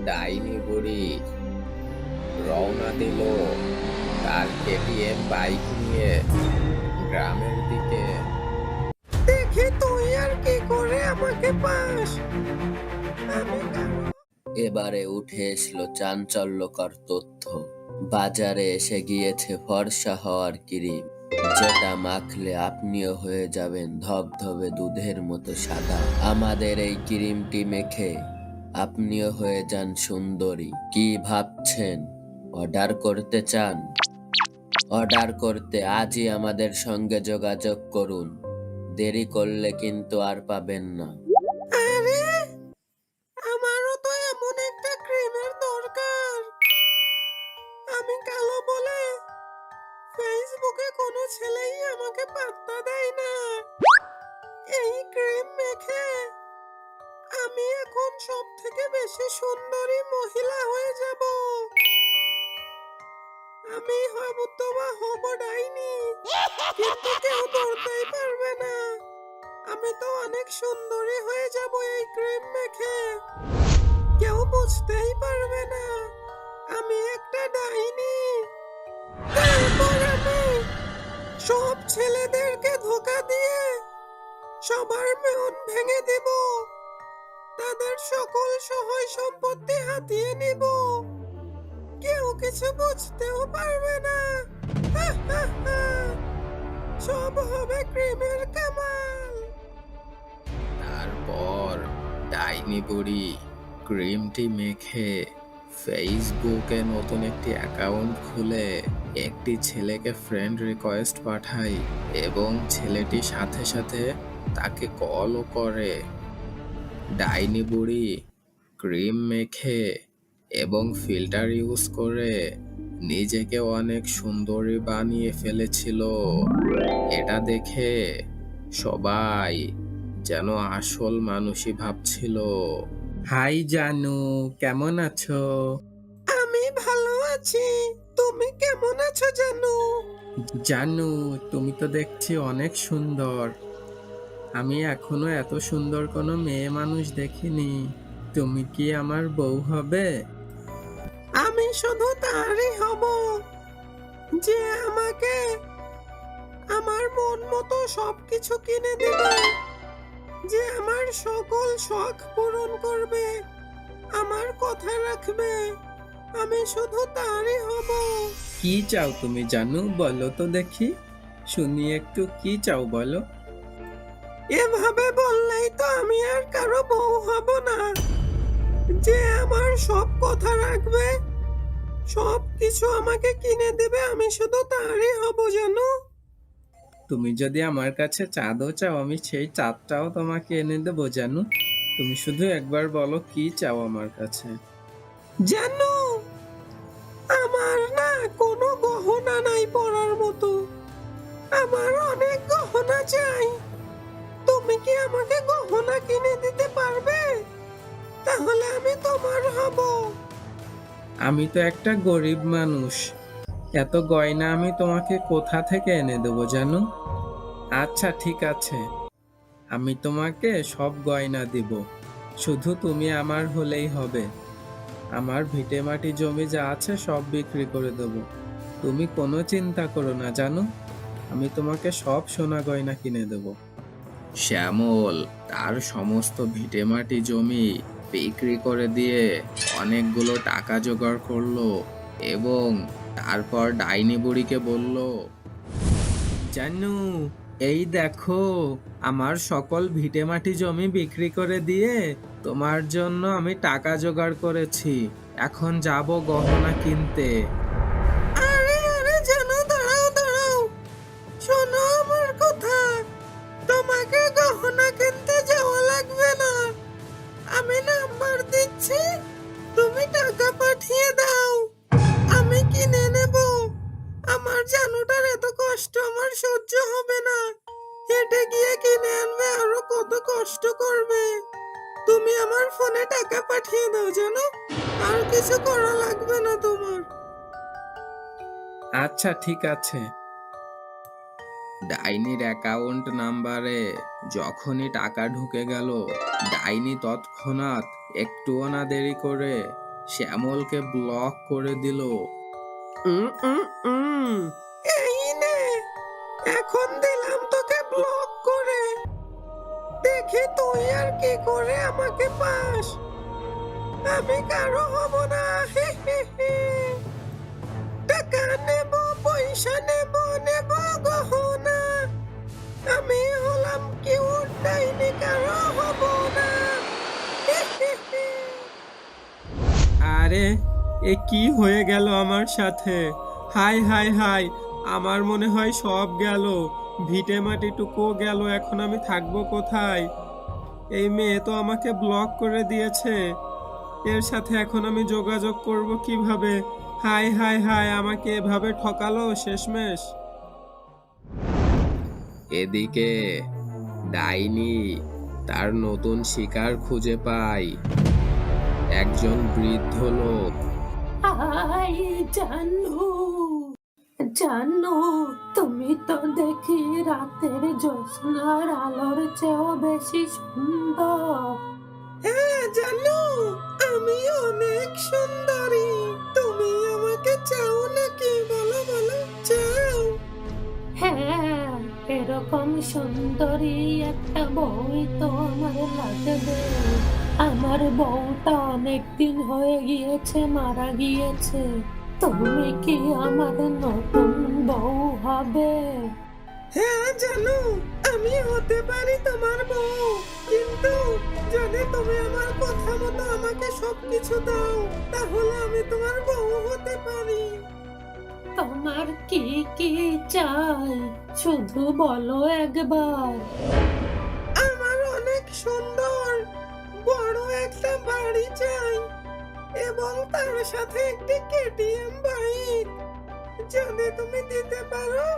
ডাইনি বুড়ি রওনা দিল তার কেটিএম বাইক নিয়ে গ্রামের দিকে। দেখি তুই আর কি করে আমাকে পাস। আমি এবারে উঠে এসলো চাঞ্চল্যকর তথ্য। বাজারে এসে গিয়েছে ফর্সা হওয়ার ক্রিম, যেটা মাখলে আপনিও হয়ে যাবেন ধবধবে দুধের মতো সাদা। আমাদের এই ক্রিমটি মেখে আপনিও হয়ে যান সুন্দরী। কি ভাবছেন, অর্ডার করতে চান? অর্ডার করতে আজই আমাদের সঙ্গে যোগাযোগ করুন। দেরি করলে কিন্তু আর পাবেন না। আরে আমারও তো এমন একটা ক্রিমের দরকার। আমি কালো বলে ফেসবুকে কোনো ছেলেই আমাকে পাত্তা দেয় না। এই ক্রিম মেখে আমি এখন সব থেকে বেশি সুন্দরী মহিলা হয়ে যাব। আমি হব তো বা হব ডাইনি, কিন্তু কেউ ধরতেই পারবে না। আমি তো অনেক সুন্দরী হয়ে যাব এই ক্রিম মেখে। কেউ বুঝতেই পারবে না আমি একটা ডাইনি। তারপর আমি সব ছেলেদেরকে ধোঁকা দিয়ে সবার মন ভেঙে দেব, তাদের সকল সহায় সম্পত্তি হাতিয়ে নিব। কেউ কিছু বুঝতেও পারবে না। হা, হা, হা। সব হবে ক্রিমের কামাল। তারপর ডাইনি বুড়ি ক্রিমটি মেখে ফেসবুকে নতুন একটি অ্যাকাউন্ট খুলে একটি ছেলেকে ফ্রেন্ড রিকোয়েস্ট পাঠায় এবং ছেলেটি সাথে সাথে তাকে কলও করে। ডাইনি বুড়ি ক্রিম মেখে এবং ফিল্টার ইউজ করে নিজেকে অনেক সুন্দরী বানিয়ে ফেলেছিল। এটা দেখে সবাই যেন আসল মানুষই ভাবছিল। হাই জানু, কেমন আছো? আমি ভালো আছি, তুমি কেমন আছো জানু? জানু, তুমি তো দেখছি অনেক সুন্দর। আমি এখনো এত সুন্দর কোনো মেয়ে মানুষ দেখিনি। তুমি কি আমার বউ হবে? আমি শুধু তারই হব যে আমাকে আমার মন মতো সবকিছু কিনে দেবে, যে আমার সকল শখ পূরণ করবে, আমার কথা রাখবে। আমি শুধু তারই হব। কি চাও তুমি জানু, বলো তো দেখি, শুনি একটু। কি চাও বলো? এভাবে বললেই তো আমি আর কারো বউ হব না। যে আমার সব কথা রাখবে, সব কিছু আমাকে কিনে দেবে, আমি শুধু তারই হব জানো। তুমি যদি আমার কাছে চাঁদও চাও, আমি সেই চাঁদটাও তোমাকে এনে দেবো জানু। তুমি শুধু একবার বলো কি চাও আমার কাছে। জানো, আমার না কোনো গহনা নাই পরার মতো। আমার অনেক গহনা চাই। তুমি কি আমাকে গহনা কিনে দিতে পারবে? তাহলে আমি তোমার হব। আমি তো একটা গরিব মানুষ, এত গয়না আমি তোমাকে কোথা থেকে এনে দেবো জানো? আচ্ছা ঠিক আছে, আমি তোমাকে সব গয়না দিব, শুধু তুমি আমার হলেই হবে। আমার ভিটেমাটি জমি যা আছে সব বিক্রি করে দেবো। তুমি কোনো চিন্তা করো না জানো, আমি তোমাকে সব সোনা গয়না কিনে দেবো। শ্যামল তার সমস্ত ভিটেমাটি জমি বিক্রি করে দিয়ে অনেকগুলো টাকা জোগাড় করলো এবং তারপর ডাইনি বুড়িকে বলল, জানু, এই দেখো, আমার সকল ভিটেমাটি জমি বিক্রি করে দিয়ে তোমার জন্য আমি টাকা জোগাড় করেছি। এখন যাব গহনা কিনতে। আরে আরে জানো, দাঁড়াও দাঁড়াও, শোনো আমার কথা। তোমাকে গহনা কিনতে যাওয়া লাগবে না। আমি নাম্বার দিচ্ছি, তুমি টাকা পাঠিয়ে দাও, আমি কিনে নেব। আমার জানুটার এত কষ্ট আমার সহ্য হবে না। হেঁটে গিয়ে কিনে আনবে, আরো কত কষ্ট করবে। তুমি আমার ফোনে টাকা পাঠিয়ে দাও জানো, আর কিছু করা লাগবে না তোমার। আচ্ছা ঠিক আছে। ডাইনির অ্যাকাউন্ট নাম্বারে যখনই টাকা ঢুকে গেল, ডাইনি তৎক্ষণাৎ একটুও না দেরি করে শ্যামলকে ব্লক করে দিল। উম, উম, উম। এই নে, এখন দিলাম তোকে ব্লক করে। দেখি তুই আর কি করে আমাকে পাস। আমি কারো হব না। হে হে হে। টাকা নেব, পয়সা নেব, নেব গহনা। আমি হলাম কিউট ডাইনি, কারো হব না। হে হে হে। আরে, এ কি হয়ে গেল আমার সাথে? হাই হাই হাই, আমার মনে হয় সব গেল, ভিটে মাটিটুকুও গেল। এখন আমি থাকবো কোথায়? এই মেয়ে তো আমাকে ব্লক করে দিয়েছে, এর সাথে এখন আমি যোগাযোগ করব কিভাবে? হাই হাই হাই, আমাকে এভাবে ঠকালো শেষমেশ। এদিকে ডাইনি তার নতুন শিকার খুঁজে পায়, একজন বৃদ্ধ লোক। হাই জানু, জানু, তুমি তো দেখি রাতের জ্যোৎস্নার আলোর চেয়েও বেশি সুন্দর। হ্যাঁ জানো, আমি অনেক সুন্দরী। তুমি আমাকে চাও নাকি? বলো বলো, চাও? হ্যাঁ, এরকম সুন্দরী একটা বউই তো আমার লাগবে। আমার বউটা অনেকদিন হয়ে গিয়েছে, মারা গিয়েছে। তুমি কি আমার নতুন বউ হবে? হ্যাঁ জানো, আমি হতে পারি তোমার বউ, কিন্তু যদি তুমি আমার কথা মতো আমাকে সবকিছু দাও, তাহলে আমি তোমার বউ হতে পারি। তোমার কি কি চাই শুধু বলো একবার। আমার অনেক সুন্দর বড় একটা বাড়ি চাই, এবং তার সাথে একটি কেটিএম বাইক। যদি তুমি দিতে পারো,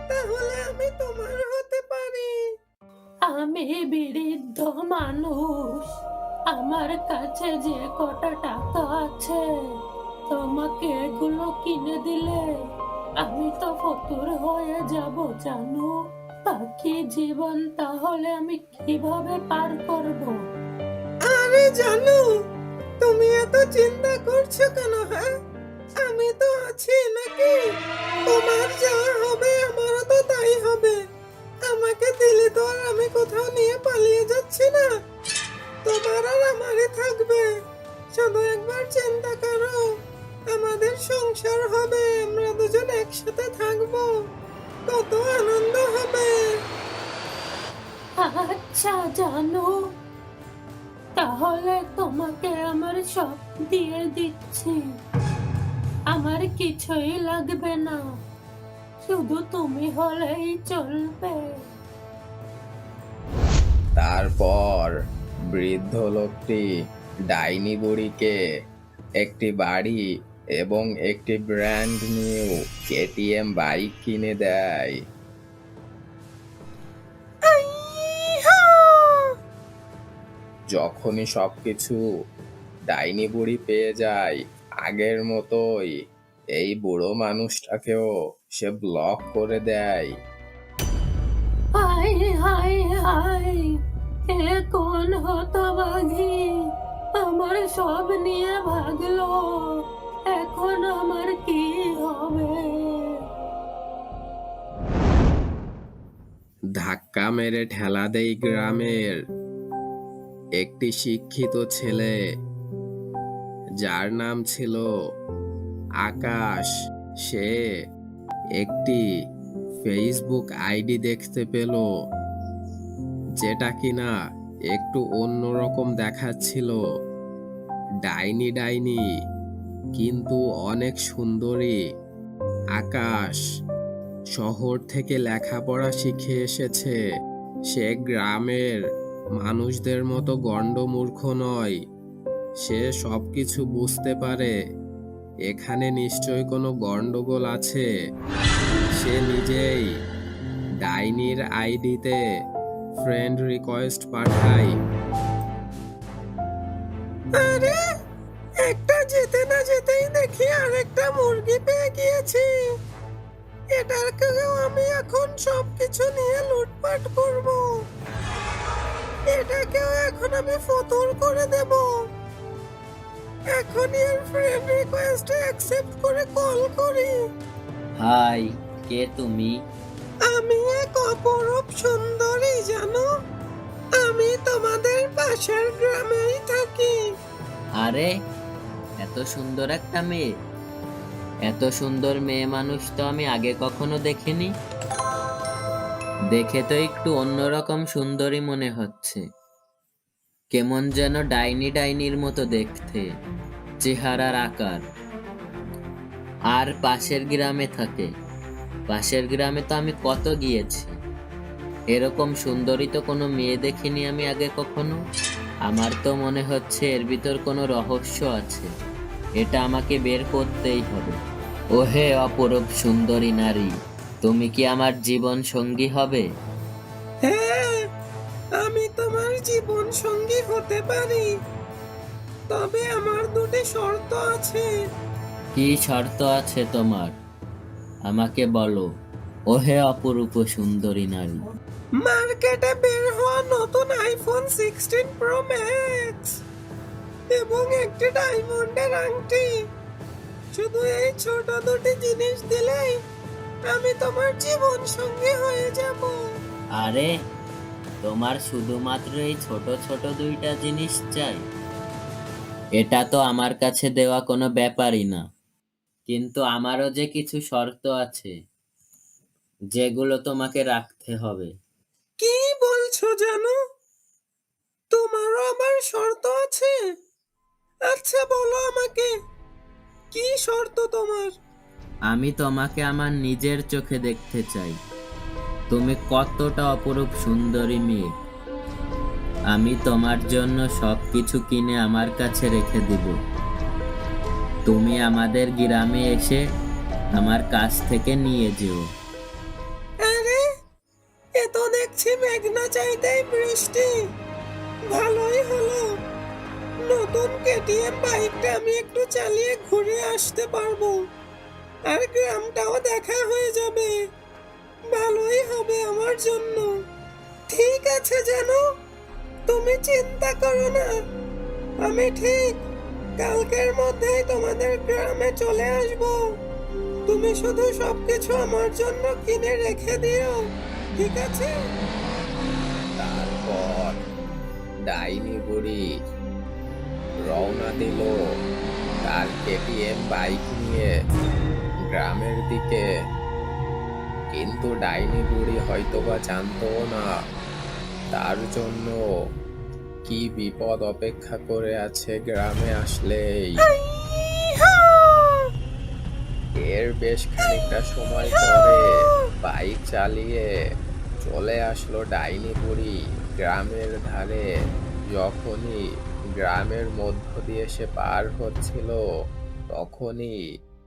তাহলে আমি তোমার হতে পারি। আমি বৃদ্ধ মানুষ, আমার কাছে যে কটা টাকা আছে, তোমাকে এগুলো কিনে দিলে আমি তো ফতুর হয়ে যাব জানো। বাকি জীবন তাহলে আমি কিভাবে পার করব? আরে জানো, তুমি এত চিন্তা করছো কেন? হ্যাঁ, আমি তো আছি নাকি? তোমার যা হবে আমারও তো তাই হবে। আমাকে দিলে তো আর আমি কোথাও নিয়ে পালিয়ে যাচ্ছি না। তোমার আর আমারই থাকবে। শুধু একবার চিন্তা করো, আমাদের সংসার হবে, আমরা দুজন একসাথে থাকবো, কত আনন্দ হবে। আচ্ছা জানো, তাহলে তোমাকে আমার সব দিয়ে দিচ্ছি। আমার কিছুই লাগবে না, শুধু তুমি হলেই চলবে। তারপর বৃদ্ধ লোকটি ডাইনি বুড়িকে একটি বাড়ি এবং একটি ব্র্যান্ড নিউ কেটিএম বাইক কিনে দেয়। আইহা! যখনই সবকিছু ডাইনি বুড়ি পেয়ে যায়, আগের মতোই এই বুড়ো মানুষটাকেও সে ব্লক করে দেয়। হাই হাই হাই, এ কোন হতভাগী আমার সব নিয়ে ভাগলো। এখন আমার কি হবে? ধাক্কা মেরে ঠেলা দেয় গ্রামের একটি শিক্ষিত ছেলে, যার নাম ছিল আকাশ। সে একটি ফেসবুক আইডি দেখতে পেল, যেটা কিনা একটু অন্যরকম দেখাচ্ছিল। ডাইনি ডাইনি, কিন্তু অনেক সুন্দরী। আকাশ শহর থেকে লেখাপড়া শিখে এসেছে। সে গ্রামের মানুষদের মতো গণ্ডমূর্খ নয়। সে সবকিছু বুঝতে পারে এখানে নিশ্চয়ই কোনো গন্ডগোল আছে। সে নিজেই ডাইনির আইডিতে ফ্রেন্ড রিকোয়েস্ট পাঠায়। আরে, একটা যেতে না যেতেই দেখি আরেকটা মুরগি পেয়ে গিয়েছি। এটাকেও আমি এখন সবকিছু নিয়ে লুটপাট করব। এটাকেও এখন আমি ফতুর করে দেব। এখনই আর ফ্রেন্ড রিকোয়েস্ট অ্যাকসেপ্ট করে কল করি। হাই, কে তুমি? আমি এক অপরূপ সুন্দরী জানো, আমি তোমাদের পাশের গ্রামেই থাকি। আরে, এত সুন্দর একটা মেয়ে, এত সুন্দর মেয়ে মানুষ তো আমি আগে কখনো দেখিনি। দেখে তো একটু অন্যরকম সুন্দরী মনে হচ্ছে, কেমন যেন ডাইনি ডাইনির মতো দেখতে, চেহারার আকার। আর পাশের গ্রামে থাকে। পাশের গ্রামে তো আমি কত গিয়েছি, এরকম সুন্দরী তো কোনো মেয়ে দেখিনি আমি আগে কখনো। আমার তো মনে হচ্ছে এর ভিতর কোনো রহস্য আছে, এটা আমাকে বের করতেই হবে। ওহে অপরূপ সুন্দরী নারী, তুমি কি আমার জীবন সঙ্গী হবে? হ্যাঁ, আমি তোমার জীবন সঙ্গী হতে পারি, তবে আমার দুটি শর্ত আছে। কি শর্ত আছে তোমার? আমাকে বলো, ওহে অপরূপ সুন্দরী নারী। মার্কেটে বের হওয়া নতুন আইফোন 16 প্রো ম্যাক্স এবং একটি ডায়মন্ডের আংটি। শুধু এই ছোট দুটি জিনিস দিলেই আমি তোমার জীবন সঙ্গী হয়ে যাব। আরে, তোমার শুধুমাত্র এই ছোট ছোট দুইটা জিনিস চাই? এটা তো আমার কাছে দেওয়া কোনো ব্যাপারই না, কিন্তু আমারও যে কিছু শর্ত আছে যেগুলো তোমাকে রাখতে হবে। কি বলছো জানো? তোমারও আমার শর্ত আছে? আচ্ছা বলো আমাকে, কি শর্ত তোমার? আমি তোমাকে আমার নিজের চোখে দেখতে চাই, তুমি কতটা অপরূপ সুন্দরী মেয়ে। আমি তোমার জন্য সবকিছু কিনে আমার কাছে রেখে দিব। তুমি আমাদের গ্রামে এসে আমার কাছ থেকে নিয়ে যেও। আরে, এ তো দেখছি মেঘনা চাইতেই বৃষ্টি। ভালোই হলো, নতুন কেটিএম বাইকটা আমি একটু চালিয়ে ঘুরে আসতে পারবো, আর গ্রামটাও দেখা হয়ে যাবে। ভালোই হবে আমার জন্য। ঠিক আছে জানো, তুমি চিন্তা করো না, আমি ঠিক কালকের মধ্যেই তোমাদের গ্রামে চলে আসব। তুমি শুধু সবকিছু আমার জন্য কিনে রেখে দিও, ঠিক আছে? তারপর ডাইনি বুড়ি রওনা দিল তার কেটিএম বাইক নিয়ে গ্রামের দিকে। কিন্তু ডাইনি বুড়ি হয়তোবা জানতো না তার জন্য কি বিপদ অপেক্ষা করে আছে গ্রামে আসলেই। এর বেশ খানিকটা সময় পরে বাইক চালিয়ে চলে আসলো ডাইনি বুড়ি গ্রামের ধারে। যখনই গ্রামের মধ্য দিয়ে সে পার হচ্ছিল, তখনই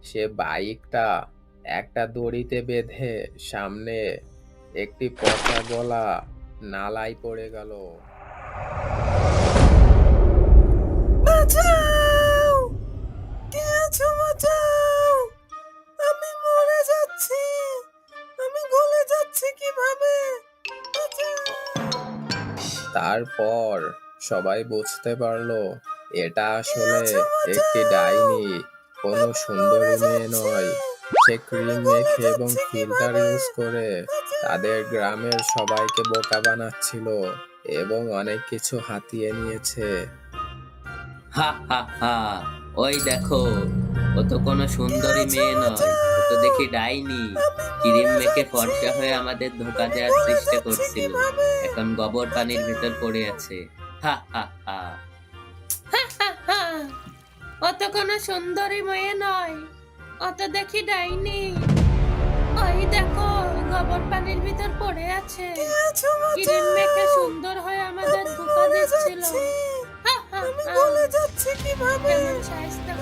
সে বাইকটা একটা দড়িতে বেঁধে সামনে একটি পচা গলা নালায় পড়ে গেল। বাঁচাও! কে আছো, বাঁচাও! আমি মরে যাচ্ছি, আমি গলে যাচ্ছি কিভাবে? বাঁচাও! তারপর সবাই বুঝতে পারলো এটা আসলে একটি ডাইনি, কোনো সুন্দরী মেয়ে নয়। সে ক্রিম মেখে এবং ফিল্টার ইউজ করে তাদের গ্রামের সবাইকে বোকা বানাচ্ছিল এবং অনেক কিছু হাতিয়ে নিয়েছে। হা হা হা, ওই দেখো, ও তো কোনো সুন্দরী মেয়ে নয়, ও তো দেখি ডাইনি। ক্রিম মেখে ফর্সা হয়ে আমাদের ধোকা দেওয়ার চেষ্টা করছিল, এখন গোবর পানির ভেতর পড়ে আছে। হা হা হা। ও তো কোনো সুন্দরী মেয়ে নয়, ও তো দেখি ডাইনি। ওই দেখো, গোবর পানির ভিতর পড়ে আছে। ক্রিম মেখে সুন্দর হয়ে আমাদের ধোকা দিচ্ছিল। আমি গলে যাচ্ছি কিভাবে? কেমন সাইজটা